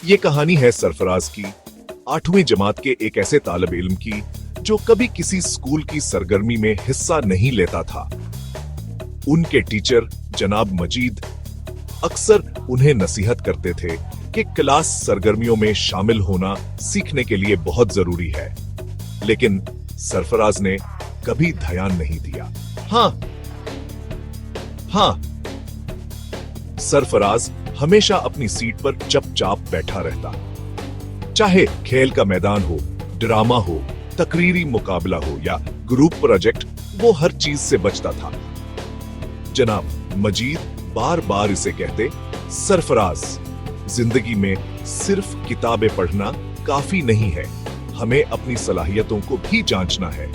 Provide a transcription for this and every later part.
ये कहानी है सरफराज की, 8वीं जमात के एक ऐसे तालिब इल्म की जो कभी किसी स्कूल की सरगर्मी में हिस्सा नहीं लेता था। उनके टीचर जनाब मजीद अक्सर उन्हें नसीहत करते थे कि क्लास सरगर्मियों में शामिल होना सीखने के लिए बहुत जरूरी है, लेकिन सरफराज ने कभी ध्यान नहीं दिया। हाँ, सरफराज हमेशा अपनी सीट पर चुपचाप बैठा रहता, चाहे खेल का मैदान हो, ड्रामा हो, तकरीरी मुकाबला हो या ग्रुप प्रोजेक्ट, वो हर चीज से बचता था। जनाब मजीद बार बार इसे कहते, सरफराज, जिंदगी में सिर्फ किताबें पढ़ना काफी नहीं है, हमें अपनी सलाहियतों को भी जांचना है।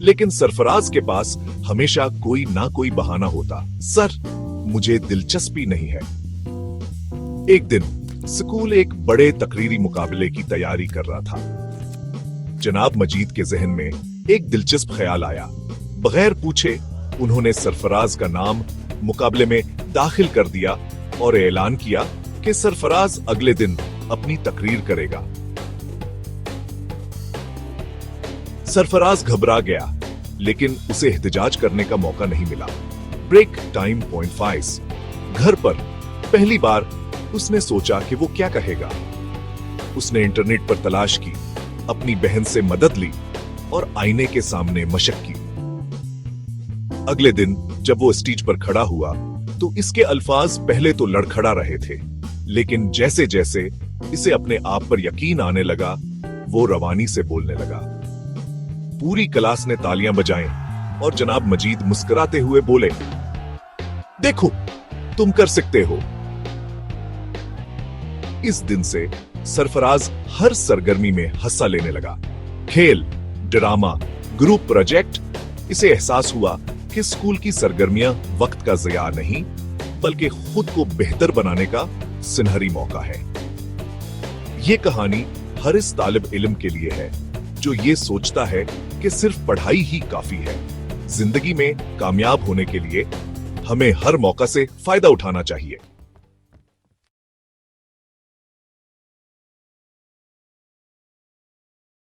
लेकिन सरफराज के पास हमेशा कोई ना कोई बहाना होता। सर, मुझे दिलचस्पी नहीं है। एक दिन स्कूल एक बड़े तकरीरी मुकाबले की तैयारी कर रहा था। जनाब मजीद के जहन में एक दिलचस्प ख्याल आया। बगैर पूछे उन्होंने सरफराज का नाम मुकाबले में दाखिल कर दिया और ऐलान किया कि सरफराज अगले दिन अपनी तकरीर करेगा। सरफराज घबरा गया, लेकिन उसे एहतजाज करने का मौका नहीं मिला। ब्रेक टाइम पॉइंट 5 घर पर पहली बार उसने सोचा कि वो क्या कहेगा। उसने इंटरनेट पर तलाश की, अपनी बहन से मदद ली और आईने के सामने मशक की। अगले दिन जब वो स्टेज पर खड़ा हुआ तो इसके अल्फाज पहले तो लड़खड़ा रहे थे, लेकिन जैसे जैसे इसे अपने आप पर यकीन आने लगा, वो रवानी से बोलने लगा। पूरी क्लास ने तालियां बजाएं और जनाब मजीद मुस्कुराते हुए बोले, देखो, तुम कर सकते हो। इस दिन से सरफराज हर सरगर्मी में हिस्सा लेने लगा। खेल, ड्रामा, ग्रुप प्रोजेक्ट, इसे एहसास हुआ कि स्कूल की सरगर्मियां वक्त का ज़िया नहीं, बल्कि खुद को बेहतर बनाने का सुनहरी मौका है। ये कहानी हर इस तालिब इल्म के लिए है जो ये सोचता है कि सिर्फ पढ़ाई ही काफी है। जिंदगी में कामयाब होने के लिए हमें हर मौका से फायदा उठाना चाहिए।